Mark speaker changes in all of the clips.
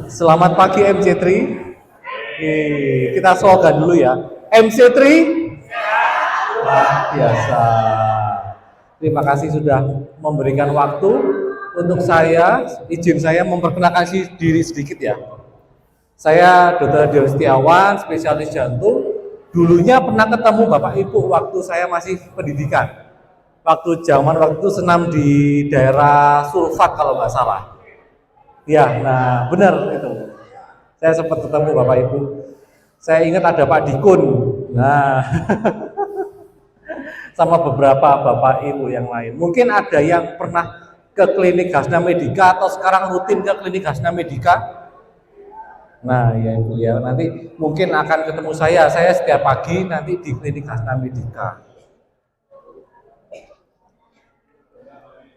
Speaker 1: Selamat pagi MC3. Kita slogan dulu ya. MC3 biasa. Terima kasih sudah memberikan waktu untuk saya. Izin saya memperkenalkan diri sedikit ya. Saya Dr. Dion Setiawan, spesialis jantung. Dulunya pernah ketemu Bapak Ibu waktu saya masih pendidikan. Waktu itu senam di daerah Sulfat kalau nggak salah. Ya, nah benar itu. Saya sempat ketemu Bapak Ibu. Saya ingat ada Pak Dikun. Nah, sama beberapa Bapak Ibu yang lain. Mungkin ada yang pernah ke klinik Hasna Medika atau sekarang rutin ke klinik Hasna Medika. Nah, ya Ibu ya. Nanti mungkin akan ketemu saya. Saya setiap pagi nanti di klinik Hasna Medika.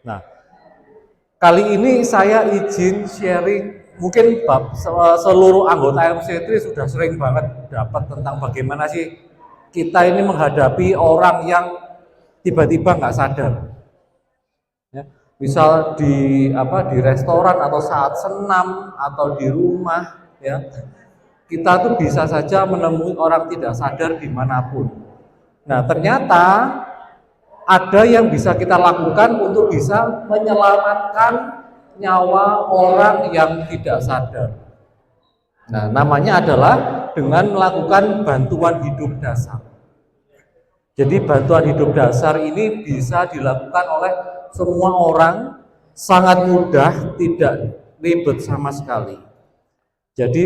Speaker 1: Nah, kali ini saya izin sharing, mungkin seluruh anggota MC3 sudah sering banget dapat tentang bagaimana sih kita ini menghadapi orang yang tiba-tiba nggak sadar. Ya, misal di restoran atau saat senam atau di rumah, ya kita tuh bisa saja menemui orang tidak sadar dimanapun. Nah ternyata ada yang bisa kita lakukan untuk bisa menyelamatkan nyawa orang yang tidak sadar. Nah, namanya adalah dengan melakukan bantuan hidup dasar. Jadi bantuan hidup dasar ini bisa dilakukan oleh semua orang, sangat mudah, tidak ribet sama sekali. Jadi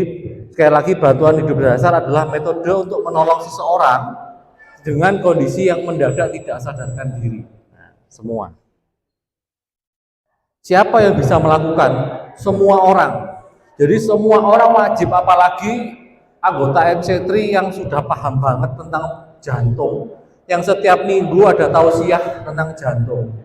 Speaker 1: sekali lagi bantuan hidup dasar adalah metode untuk menolong seseorang dengan kondisi yang mendadak tidak sadarkan diri. Nah, semua. Siapa yang bisa melakukan? Semua orang. Jadi semua orang wajib, apalagi anggota MC3 yang sudah paham banget tentang jantung, yang setiap minggu ada tausiah tentang jantung.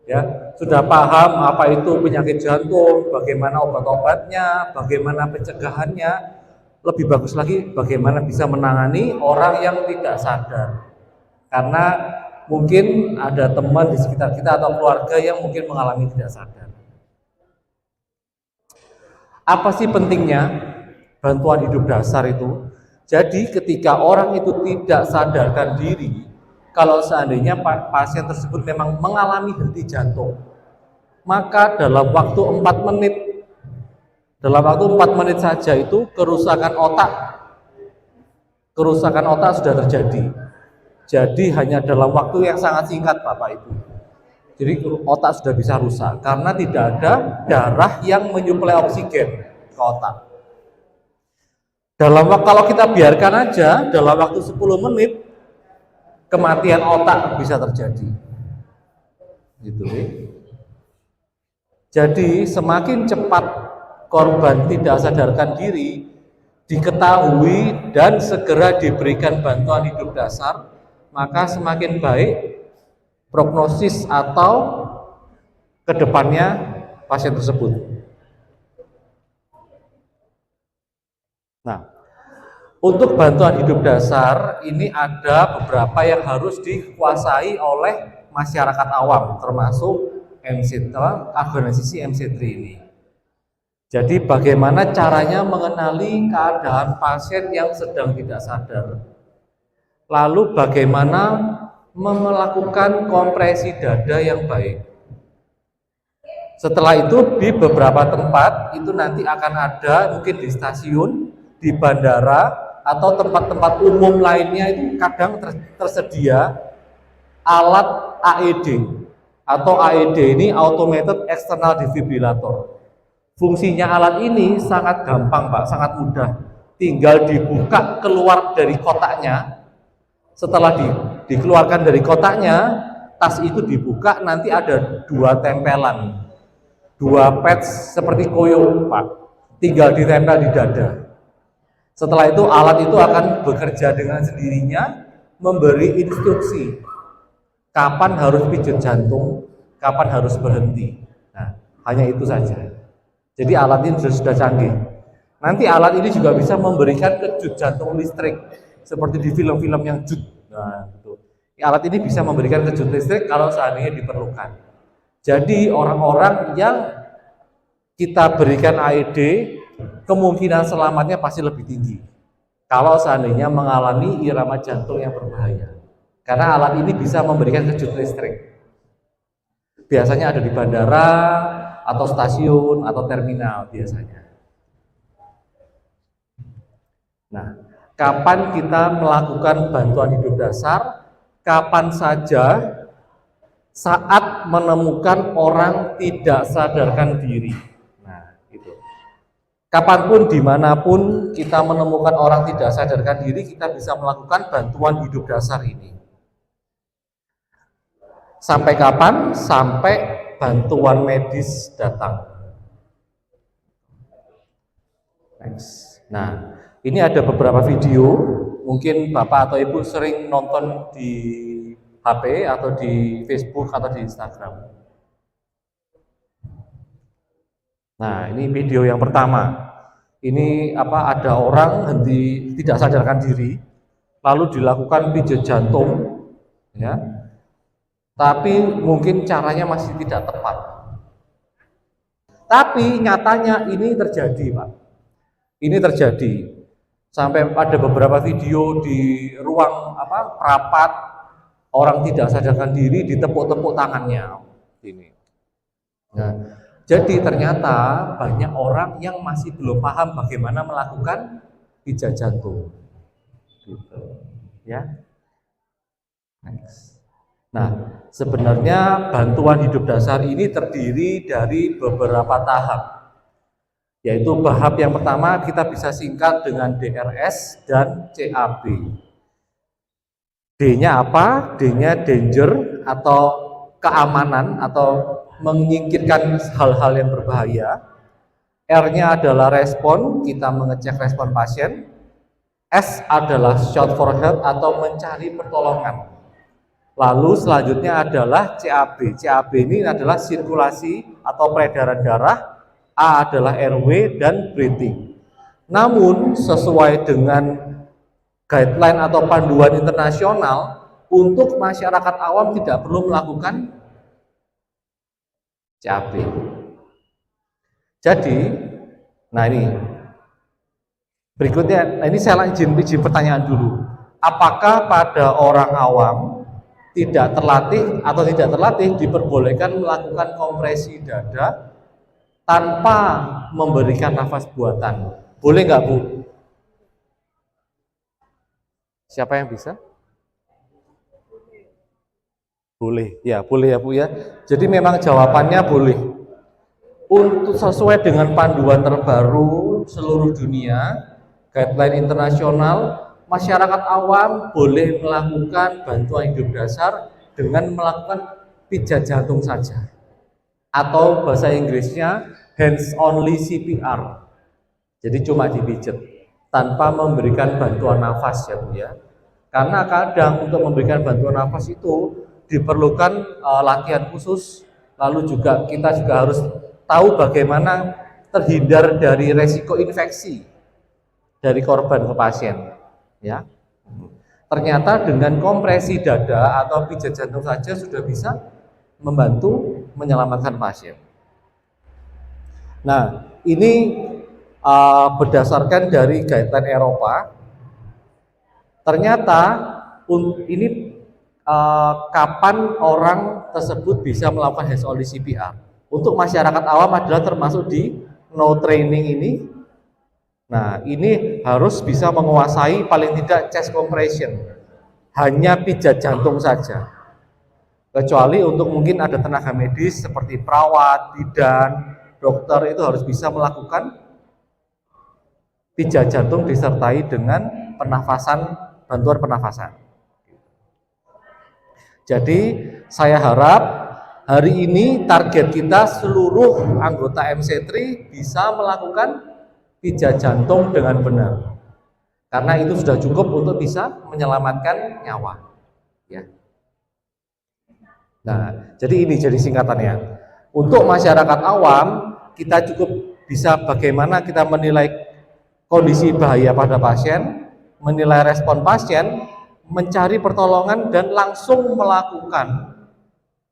Speaker 1: Ya, sudah paham apa itu penyakit jantung, bagaimana obat-obatnya, bagaimana pencegahannya. Lebih bagus lagi bagaimana bisa menangani orang yang tidak sadar, karena mungkin ada teman di sekitar kita atau keluarga yang mungkin mengalami tidak sadar. Apa sih pentingnya bantuan hidup dasar itu? Jadi ketika orang itu tidak sadarkan diri, kalau seandainya pasien tersebut memang mengalami henti jantung, maka dalam waktu 4 menit saja itu kerusakan otak sudah terjadi. Jadi hanya dalam waktu yang sangat singkat Bapak Ibu. Jadi otak sudah bisa rusak karena tidak ada darah yang menyuplai oksigen ke otak. Kalau kita biarkan aja dalam waktu 10 menit kematian otak bisa terjadi. Gitu. Jadi semakin cepat korban tidak sadarkan diri diketahui dan segera diberikan bantuan hidup dasar, maka semakin baik prognosis atau kedepannya pasien tersebut. Nah, untuk bantuan hidup dasar ini ada beberapa yang harus dikuasai oleh masyarakat awam, termasuk organisasi MC3 ini. Jadi bagaimana caranya mengenali keadaan pasien yang sedang tidak sadar. Lalu bagaimana melakukan kompresi dada yang baik. Setelah itu di beberapa tempat itu nanti akan ada mungkin di stasiun, di bandara atau tempat-tempat umum lainnya itu kadang tersedia alat AED atau AED ini Automated External Defibrillator. Fungsinya alat ini sangat gampang Pak, sangat mudah. Tinggal dibuka keluar dari kotaknya. Setelah dikeluarkan dari kotaknya, tas itu dibuka, nanti ada 2 tempelan, 2 pads seperti koyo Pak. Tinggal ditempel di dada. Setelah itu alat itu akan bekerja dengan sendirinya, memberi instruksi kapan harus pijat jantung, kapan harus berhenti. Nah, hanya itu saja. Jadi alat ini sudah canggih. Nanti alat ini juga bisa memberikan kejut jantung listrik seperti di film-film yang jut. Nah, itu. Alat ini bisa memberikan kejut listrik kalau seandainya diperlukan. Jadi orang-orang yang kita berikan AED kemungkinan selamatnya pasti lebih tinggi kalau seandainya mengalami irama jantung yang berbahaya. Karena alat ini bisa memberikan kejut listrik. Biasanya ada di bandara, atau stasiun, atau terminal biasanya. Nah, kapan kita melakukan bantuan hidup dasar? Kapan saja saat menemukan orang tidak sadarkan diri. Nah, itu. Kapanpun, dimanapun kita menemukan orang tidak sadarkan diri, kita bisa melakukan bantuan hidup dasar ini. Sampai kapan? Sampai bantuan medis datang. Next. Nah, ini ada beberapa video, mungkin Bapak atau Ibu sering nonton di HP atau di Facebook atau di Instagram. Nah, ini video yang pertama. Ini ada orang tidak sadarkan diri, lalu dilakukan pijat jantung, ya. Tapi mungkin caranya masih tidak tepat. Tapi nyatanya ini terjadi, Pak. Ini terjadi. Sampai ada beberapa video di ruang rapat, orang tidak sadarkan diri ditepuk-tepuk tangannya. Ini. Nah, jadi ternyata banyak orang yang masih belum paham bagaimana melakukan pijat jantung. Gitu. Ya. Next. Nah, sebenarnya bantuan hidup dasar ini terdiri dari beberapa tahap. Yaitu tahap yang pertama kita bisa singkat dengan DRS dan CAB. D-nya apa? D-nya danger atau keamanan atau menyingkirkan hal-hal yang berbahaya. R-nya adalah respon, kita mengecek respon pasien. S adalah shout for help atau mencari pertolongan. Lalu selanjutnya adalah CAB. CAB ini adalah sirkulasi atau peredaran darah. A adalah RW dan breathing. Namun sesuai dengan guideline atau panduan internasional, untuk masyarakat awam tidak perlu melakukan CAB. Jadi, nah ini berikutnya, ini saya izin pertanyaan dulu. Apakah pada orang awam tidak terlatih atau tidak terlatih diperbolehkan melakukan kompresi dada tanpa memberikan nafas buatan? Boleh nggak, Bu? Siapa yang bisa? Boleh, ya boleh ya Bu ya. Jadi memang jawabannya boleh. Untuk sesuai dengan panduan terbaru seluruh dunia, guideline internasional, masyarakat awam boleh melakukan bantuan hidup dasar dengan melakukan pijat jantung saja, atau bahasa Inggrisnya hands only CPR. Jadi cuma dipijat tanpa memberikan bantuan nafas ya Bu ya. Karena kadang untuk memberikan bantuan nafas itu diperlukan latihan khusus, lalu juga kita juga harus tahu bagaimana terhindar dari resiko infeksi dari korban ke pasien. Ya, ternyata dengan kompresi dada atau pijat jantung saja sudah bisa membantu menyelamatkan pasien. Nah, ini berdasarkan dari guideline Eropa. Ternyata ini kapan orang tersebut bisa melakukan hands only CPR. Untuk masyarakat awam adalah termasuk di no training ini. Nah, ini harus bisa menguasai paling tidak chest compression, hanya pijat jantung saja. Kecuali untuk mungkin ada tenaga medis seperti perawat, bidan, dokter, itu harus bisa melakukan pijat jantung disertai dengan pernafasan, bantuan pernafasan. Jadi saya harap hari ini target kita seluruh anggota MC3 bisa melakukan pijat jantung dengan benar, karena itu sudah cukup untuk bisa menyelamatkan nyawa. Ya. Nah, jadi ini jadi singkatannya. Untuk masyarakat awam, kita cukup bisa bagaimana kita menilai kondisi bahaya pada pasien, menilai respon pasien, mencari pertolongan dan langsung melakukan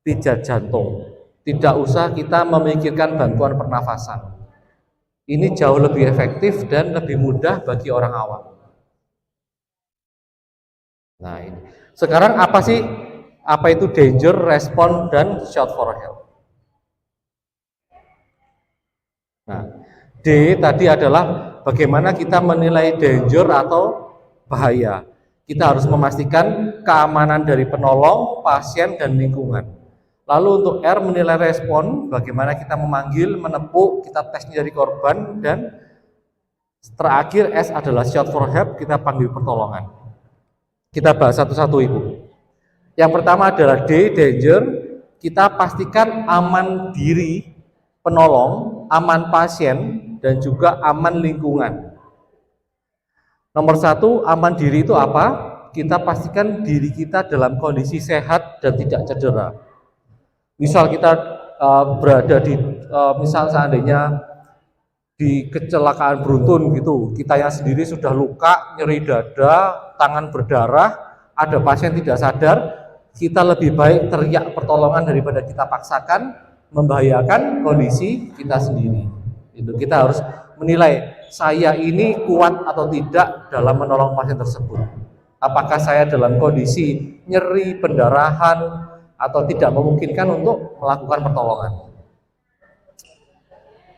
Speaker 1: pijat jantung. Tidak usah kita memikirkan bantuan pernafasan. Ini jauh lebih efektif dan lebih mudah bagi orang awam. Nah ini. Sekarang apa itu danger, respond, dan shout for help? Nah, D tadi adalah bagaimana kita menilai danger atau bahaya. Kita harus memastikan keamanan dari penolong, pasien, dan lingkungan. Lalu untuk R menilai respon, bagaimana kita memanggil, menepuk, kita tes dari korban, dan terakhir S adalah shout for help, kita panggil pertolongan. Kita bahas satu-satu Ibu. Yang pertama adalah D, danger. Kita pastikan aman diri penolong, aman pasien, dan juga aman lingkungan. Nomor satu, aman diri itu apa? Kita pastikan diri kita dalam kondisi sehat dan tidak cedera. Misal kita berada di, misal seandainya di kecelakaan beruntun gitu, kitanya sendiri sudah luka, nyeri dada, tangan berdarah, ada pasien tidak sadar, kita lebih baik teriak pertolongan daripada kita paksakan membahayakan kondisi kita sendiri. Itu kita harus menilai saya ini kuat atau tidak dalam menolong pasien tersebut. Apakah saya dalam kondisi nyeri, pendarahan, atau tidak memungkinkan untuk melakukan pertolongan.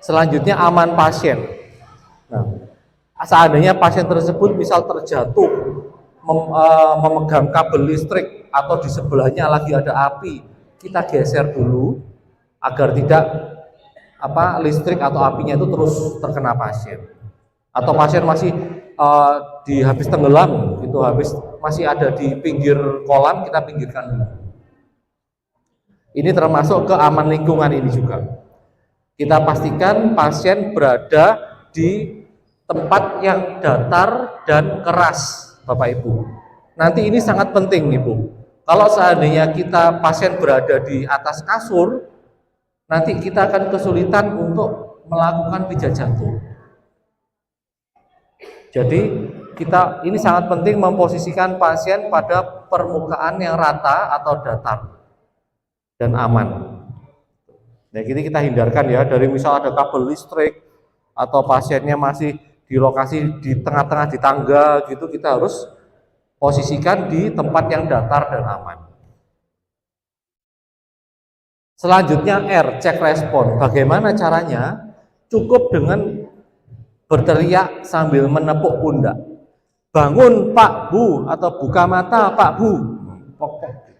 Speaker 1: Selanjutnya aman pasien. Nah, seandainya pasien tersebut misal terjatuh, memegang kabel listrik atau di sebelahnya lagi ada api, kita geser dulu agar tidak listrik atau apinya itu terus terkena pasien. Atau pasien masih habis tenggelam, itu masih ada di pinggir kolam, kita pinggirkan dulu. Ini termasuk ke aman lingkungan ini juga. Kita pastikan pasien berada di tempat yang datar dan keras, Bapak Ibu. Nanti ini sangat penting, Ibu. Kalau seandainya pasien berada di atas kasur, nanti kita akan kesulitan untuk melakukan pijat jantung. Jadi ini sangat penting memposisikan pasien pada permukaan yang rata atau datar dan aman. Nah, ini kita hindarkan ya dari misal ada kabel listrik atau pasiennya masih di lokasi di tengah-tengah di tangga gitu, kita harus posisikan di tempat yang datar dan aman. Selanjutnya R, cek respon. Bagaimana caranya? Cukup dengan berteriak sambil menepuk pundak. Bangun Pak Bu, atau buka mata Pak Bu. Pok-pok.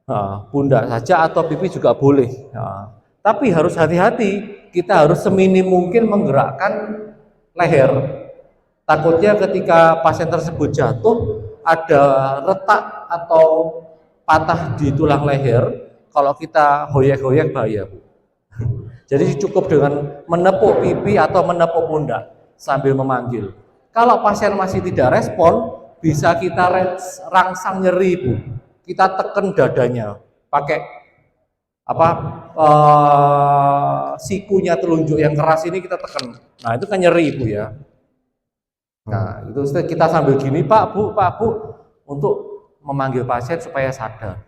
Speaker 1: Nah, pundak saja atau pipi juga boleh. Nah, tapi harus hati-hati. Kita harus seminim mungkin menggerakkan leher. Takutnya ketika pasien tersebut jatuh ada retak atau patah di tulang leher. Kalau kita hoyak-hoyak bahaya. Jadi cukup dengan menepuk pipi atau menepuk pundak sambil memanggil. Kalau pasien masih tidak respon, bisa kita rangsang nyeri, Bu. Kita tekan dadanya pakai sikunya telunjuk yang keras ini kita tekan. Nah, itu kan nyeri, Bu ya. Nah, itu kita sambil gini, Pak Bu, untuk memanggil pasien supaya sadar.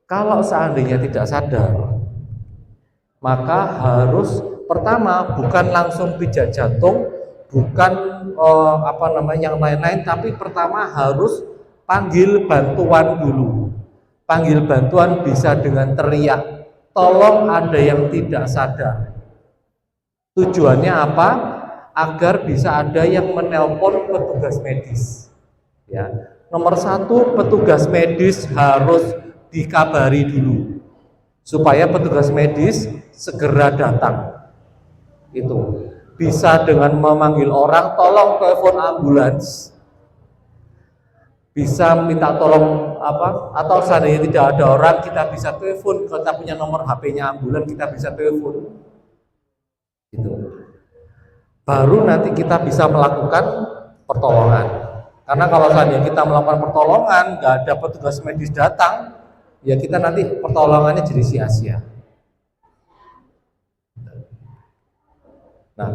Speaker 1: Kalau seandainya tidak sadar, maka harus pertama bukan langsung pijat jantung, bukan yang lain-lain, tapi pertama harus panggil bantuan dulu. Panggil bantuan bisa dengan teriak, tolong ada yang tidak sadar. Tujuannya apa? Agar bisa ada yang menelpon petugas medis. Ya. Nomor satu, petugas medis harus dikabari dulu supaya petugas medis segera datang. Itu bisa dengan memanggil orang, tolong telepon ambulans. Bisa minta tolong atau seandainya tidak ada orang, kita bisa telepon. Kalau kita punya nomor HP-nya ambulans, kita bisa telepon. Itu. Baru nanti kita bisa melakukan pertolongan. Karena kalau seandainya kita melakukan pertolongan, nggak ada petugas medis datang, ya kita nanti pertolongannya jadi sia-sia. Nah,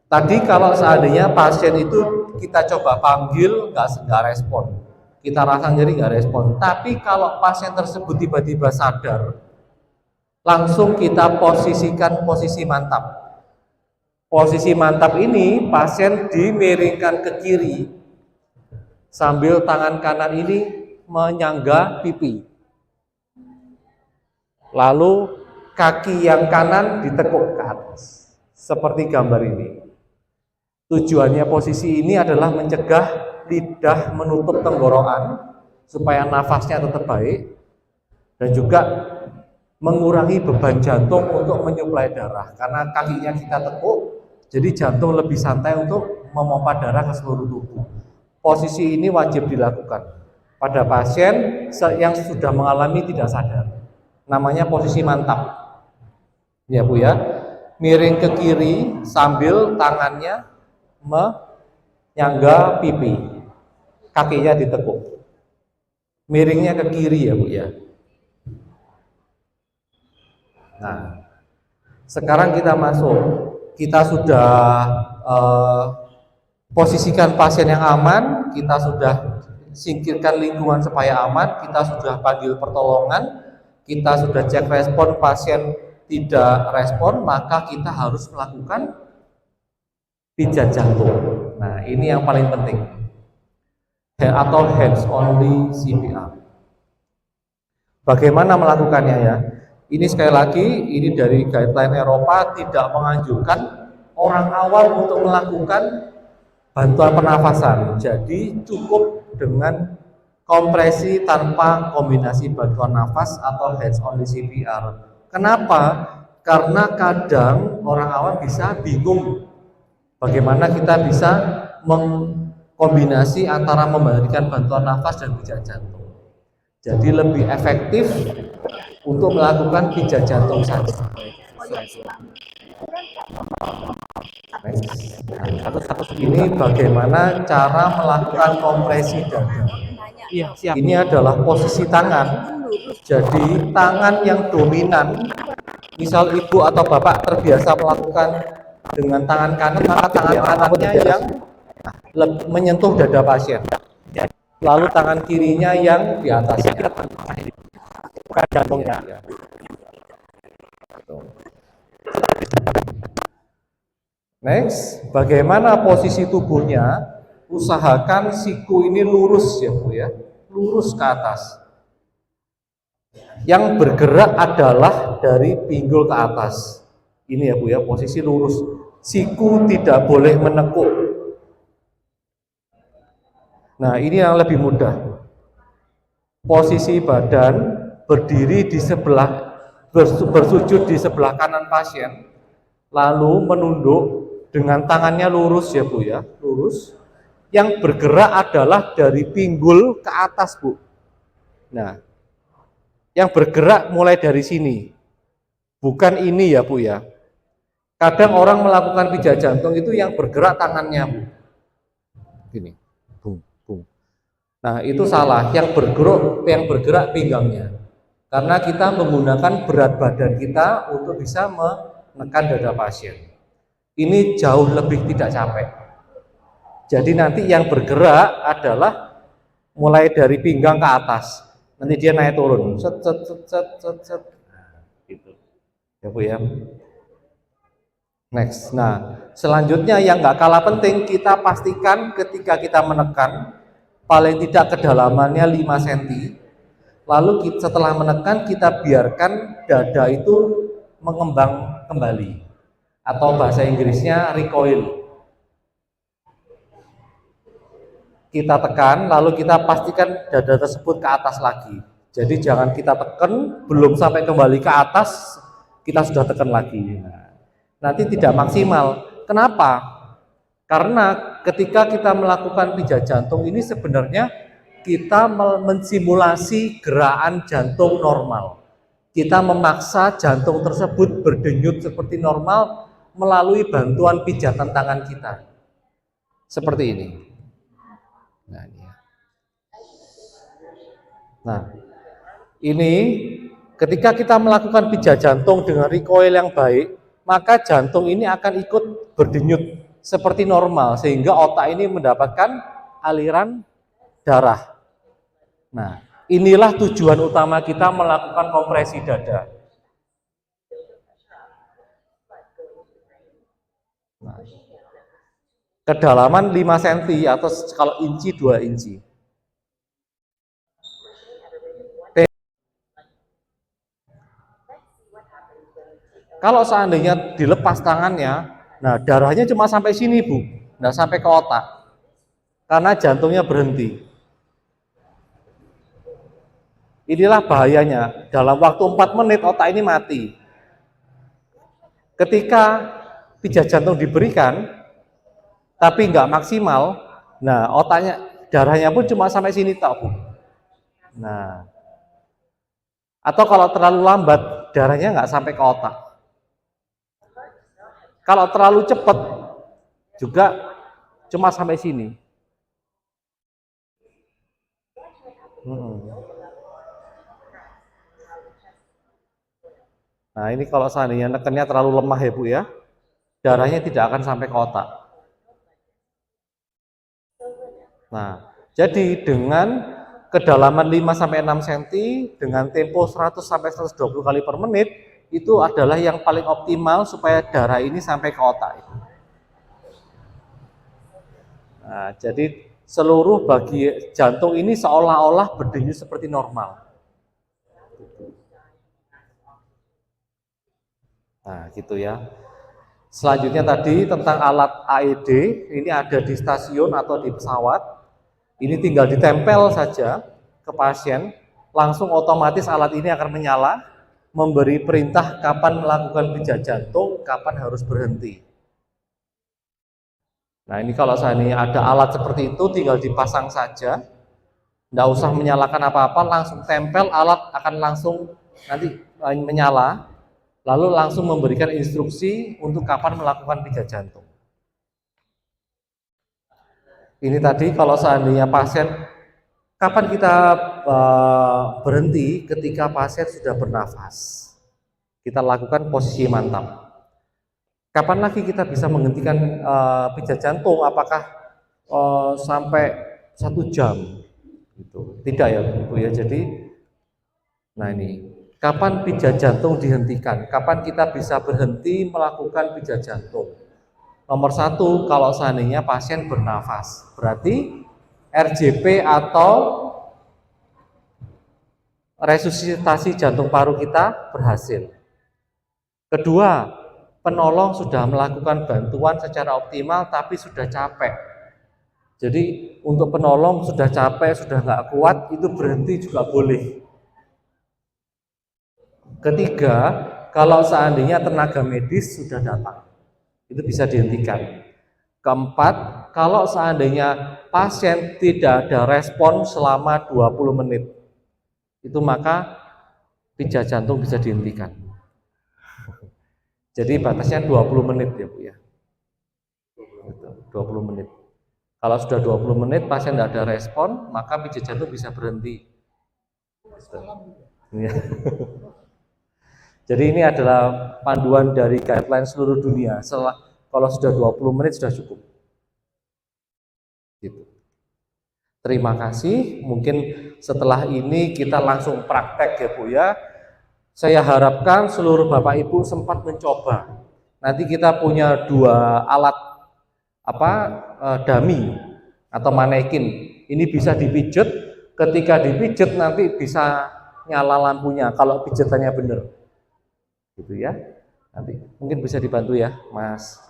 Speaker 1: tadi kalau seandainya pasien itu kita coba panggil nggak respon, kita rasa nyeri nggak respon. Tapi kalau pasien tersebut tiba-tiba sadar, Langsung kita posisikan posisi mantap. Posisi mantap ini pasien dimiringkan ke kiri sambil tangan kanan ini menyangga pipi. Lalu kaki yang kanan ditekuk ke atas. Seperti gambar ini. Tujuannya posisi ini adalah mencegah lidah menutup tenggorokan supaya nafasnya tetap baik dan juga mengurangi beban jantung untuk menyuplai darah karena kakinya kita tekuk, jadi jantung lebih santai untuk memompa darah ke seluruh tubuh. Posisi ini wajib dilakukan pada pasien yang sudah mengalami tidak sadar. Namanya posisi mantap. Ya Bu ya. Miring ke kiri sambil tangannya menyangga pipi. Kakinya ditekuk. Miringnya ke kiri ya Bu ya. Nah, sekarang kita masuk. Kita sudah posisikan pasien yang aman, kita sudah singkirkan lingkungan supaya aman, kita sudah panggil pertolongan, kita sudah cek respon, pasien tidak respon, maka kita harus melakukan pijat jantung. Nah, ini yang paling penting. Atau hands only CPR. Bagaimana melakukannya ya? Ini sekali lagi, ini dari guideline Eropa tidak menganjurkan orang awam untuk melakukan bantuan pernafasan. Jadi cukup dengan kompresi tanpa kombinasi bantuan nafas atau hands only CPR. Kenapa? Karena kadang orang awam bisa bingung bagaimana kita bisa mengkombinasi antara memberikan bantuan nafas dan pijat jantung. Jadi lebih efektif untuk melakukan pijat jantung saja. Ini bagaimana cara melakukan kompresi dada. Ini adalah posisi tangan. Jadi tangan yang dominan, misal ibu atau bapak terbiasa melakukan dengan tangan kanan, maka tangan kanannya yang menyentuh dada pasien. Lalu tangan kirinya yang di atasnya. Bukan jantungnya. Next, bagaimana posisi tubuhnya? Usahakan siku ini lurus ya Bu ya, lurus ke atas. Yang bergerak adalah dari pinggul ke atas. Ini ya Bu ya, posisi lurus. Siku tidak boleh menekuk. Nah, ini yang lebih mudah. Posisi badan berdiri di sebelah, bersujud di sebelah kanan pasien, lalu menunduk dengan tangannya lurus ya Bu ya, lurus. Yang bergerak adalah dari pinggul ke atas Bu. Nah, yang bergerak mulai dari sini, bukan ini ya Bu ya. Kadang orang melakukan pijat jantung itu yang bergerak tangannya Bu. Gini. Nah, itu salah. Yang bergerak pinggangnya. Karena kita menggunakan berat badan kita untuk bisa menekan dada pasien. Ini jauh lebih tidak capek. Jadi nanti yang bergerak adalah mulai dari pinggang ke atas. Nanti dia naik turun. Set. Nah, gitu. Ya Bu ya. Next. Nah, selanjutnya yang nggak kalah penting, kita pastikan ketika kita menekan paling tidak kedalamannya 5 cm. Lalu setelah menekan kita biarkan dada itu mengembang kembali. Atau bahasa Inggrisnya recoil. Kita tekan, lalu kita pastikan dada tersebut ke atas lagi. Jadi jangan kita tekan, belum sampai kembali ke atas, kita sudah tekan lagi. Nah, nanti tidak maksimal. Kenapa? Karena ketika kita melakukan pijat jantung ini sebenarnya kita mensimulasi gerakan jantung normal. Kita memaksa jantung tersebut berdenyut seperti normal melalui bantuan pijatan tangan kita. Seperti ini. Nah, ini ketika kita melakukan pijat jantung dengan recoil yang baik, maka jantung ini akan ikut berdenyut seperti normal sehingga otak ini mendapatkan aliran darah. Nah, inilah tujuan utama kita melakukan kompresi dada. Nah, kedalaman 5 cm atau kalau inci 2 inci. Kalau seandainya dilepas tangannya, nah darahnya cuma sampai sini Bu, nggak sampai ke otak, karena jantungnya berhenti. Inilah bahayanya, dalam waktu 4 menit otak ini mati. Ketika pijat jantung diberikan, tapi nggak maksimal, nah otaknya, darahnya pun cuma sampai sini tok Bu. Nah, atau kalau terlalu lambat, darahnya nggak sampai ke otak. Kalau terlalu cepat juga cuma sampai sini. Nah ini kalau seandainya nekennya terlalu lemah ya Bu ya, darahnya tidak akan sampai ke otak. Nah, jadi dengan kedalaman 5-6 cm dengan tempo 100 sampai 120 kali per menit itu adalah yang paling optimal supaya darah ini sampai ke otak. Nah, jadi seluruh bagi jantung ini seolah-olah berdenyut seperti normal. Nah, gitu ya. Selanjutnya tadi tentang alat AED, ini ada di stasiun atau di pesawat. Ini tinggal ditempel saja ke pasien, langsung otomatis alat ini akan menyala, memberi perintah kapan melakukan pijat jantung, kapan harus berhenti. Nah ini kalau seandainya ada alat seperti itu tinggal dipasang saja, nggak usah menyalakan apa-apa, langsung tempel, alat akan langsung nanti menyala, lalu langsung memberikan instruksi untuk kapan melakukan pijat jantung. Ini tadi kalau seandainya pasien, kapan kita berhenti ketika pasien sudah bernafas, kita lakukan posisi mantap. Kapan lagi kita bisa menghentikan pijat jantung? Apakah sampai 1 jam? Gitu. Tidak ya Bu ya. Jadi, nah ini, kapan pijat jantung dihentikan? Kapan kita bisa berhenti melakukan pijat jantung? Nomor 1, kalau seandainya pasien bernafas, berarti RJP atau resusitasi jantung paru kita berhasil. Kedua, penolong sudah melakukan bantuan secara optimal tapi sudah capek. Jadi untuk penolong sudah capek, sudah nggak kuat, itu berhenti juga boleh. Ketiga, kalau seandainya tenaga medis sudah datang, itu bisa dihentikan. Keempat, kalau seandainya pasien tidak ada respon selama 20 menit, itu maka pijat jantung bisa dihentikan. Jadi batasnya 20 menit ya Bu ya. 20 menit. Kalau sudah 20 menit pasien tidak ada respon, maka pijat jantung bisa berhenti. Jadi ini adalah panduan dari guideline seluruh dunia. Kalau sudah 20 menit sudah cukup. Gitu. Terima kasih. Mungkin setelah ini kita langsung praktek ya Bu ya. Saya harapkan seluruh Bapak Ibu sempat mencoba. Nanti kita punya 2 alat dummy atau manekin. Ini bisa dipijat. Ketika dipijat nanti bisa nyala lampunya kalau pijatannya benar. Gitu ya. Nanti mungkin bisa dibantu ya, Mas.